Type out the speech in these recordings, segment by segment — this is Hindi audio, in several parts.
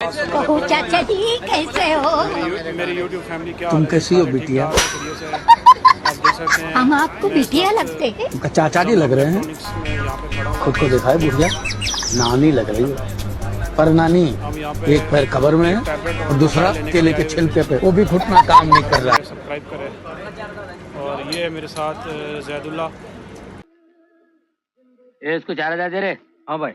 कहो चाचा जी कैसे हो? मेरी यूट्यूब फैमिली क्या तुम कैसी हो बिटिया? आप देख सकते हैं हम आपको बिटिया लगते हैं? उनका चाचा जी लग रहे हैं। में यहाँ पे खड़ा हूँ। खुद को देखा है बुढ़िया, नानी लग रही है। पर नानी हम यहाँ पे एक पैर कबर में है और दूसरा केले के छिलके पे, वो भी घुटना काम नहीं कर रहा है। सब्सक्राइब करें। और ये है मेरे साथ जैदुल्ला। इसको 4,000 दे रहे? हाँ भाई।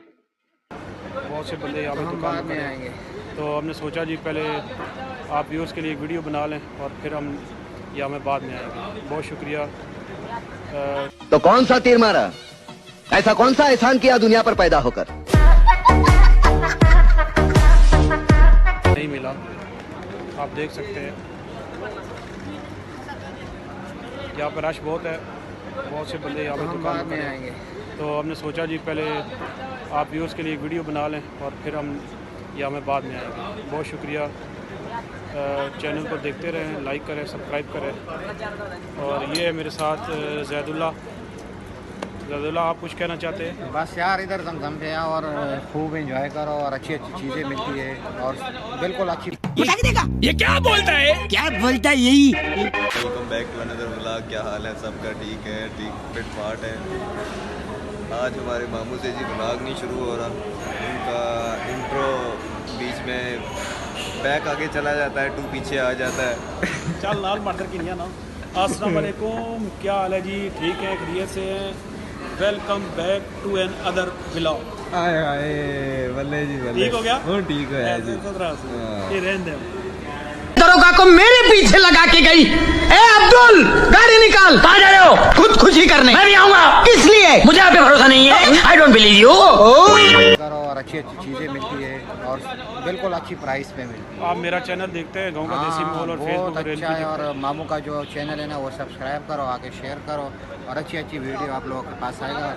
बहुत से बंदे यहाँ पे दुकान में आएंगे, तो हमने सोचा जी पहले आप व्यूअर्स के लिए एक वीडियो बना लें और फिर हम यहाँ में बाद में आएंगे। बहुत शुक्रिया। तो कौन सा तीर मारा, ऐसा कौन सा एहसान किया दुनिया पर पैदा होकर? नहीं मिला, आप देख सकते हैं यहाँ पर रश बहुत है, बहुत से बंदे यहाँ पे दुकान में आएंगे, तो हमने सोचा जी पहले आप व्यूअर्स के लिए एक वीडियो बना लें और फिर हम यहाँ में बाद में आएंगे। बहुत शुक्रिया। चैनल को देखते रहें, लाइक करें, सब्सक्राइब करें। और ये है मेरे साथ जैदुल्ला। जैदुल्ला, आप कुछ कहना चाहते हैं? बस यार इधर जमजम पे आओ और खूब एंजॉय करो और अच्छी अच्छी चीज़ें मिलती है और बिल्कुल अच्छी। ये क्या बोलता है? क्या बोलता है यही? Welcome back to another vlog. क्या हाल है सबका? ठीक है, ठीक फिट फाट है। आज हमारे मामू से जी व्लॉग नहीं शुरू हो रहा, उनका इंट्रो बीच में बैक आगे चला जाता है, टू पीछे आ जाता है। चल नाल मार की नहीं ना। अस्सलाम वालेकुम, क्या हाल है जी? ठीक है, खैरियत से हैं? Welcome back to another vlog. आए आए बल्ले जी बल्ले। ठीक हो गया? वो ठीक हो गया जी। ये रहने दे। दरोगा को मेरे पीछे लगा के गई। ए अब्दुल, गाड़ी निकाल। कहाँ जा रहे हो? खुदकुशी करने। मैं भी आऊंगा। किस लिए? मुझे आप पे भरोसा नहीं है। I don't believe you. करो और अच्छी अच्छी चीज़ें मिलती है और बिल्कुल अच्छी प्राइस पे मिलती है। आप मेरा चैनल देखते हैं, गाँव का देसी माहौल, और बहुत फेसबुक अच्छा है। और मामू का जो चैनल है ना वो सब्सक्राइब करो, आके शेयर करो और अच्छी अच्छी वीडियो आप लोगों के पास आएगा।